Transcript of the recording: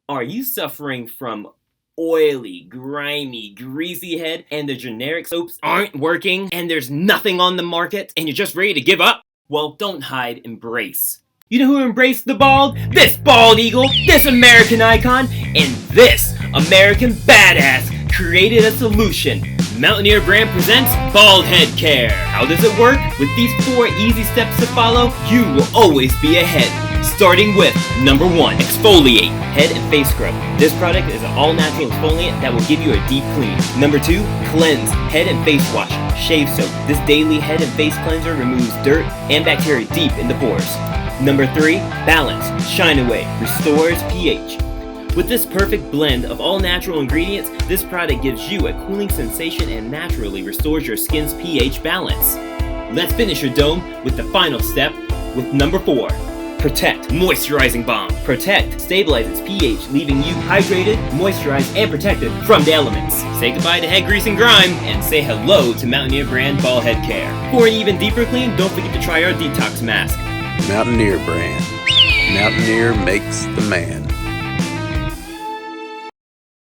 Are you suffering from oily, grimy, greasy head and the generic soaps aren't working and there's nothing on the market and you're just ready to give up? Well, don't hide, embrace. You know who embraced the bald? This bald eagle, this American icon, and this American badass created a solution. Mountaineer brand presents Bald Head Care. How does it work? With these 4 easy steps to follow, you will always be ahead. Starting with number 1, exfoliate, head and face scrub. This product is an all-natural exfoliant that will give you a deep clean. Number 2, cleanse, head and face wash, shave soap. This daily head and face cleanser removes dirt and bacteria deep in the pores. Number 3, balance, shine away, restores pH. With this perfect blend of all natural ingredients, this product gives you a cooling sensation and naturally restores your skin's pH balance. Let's finish your dome with the final step with number 4. Protect, moisturizing balm. Protect stabilizes pH, leaving you hydrated, moisturized, and protected from the elements. Say goodbye to head grease and grime, and say hello to Mountaineer brand Bald Head Care. For an even deeper clean, don't forget to try our detox mask. Mountaineer brand. Mountaineer makes the man.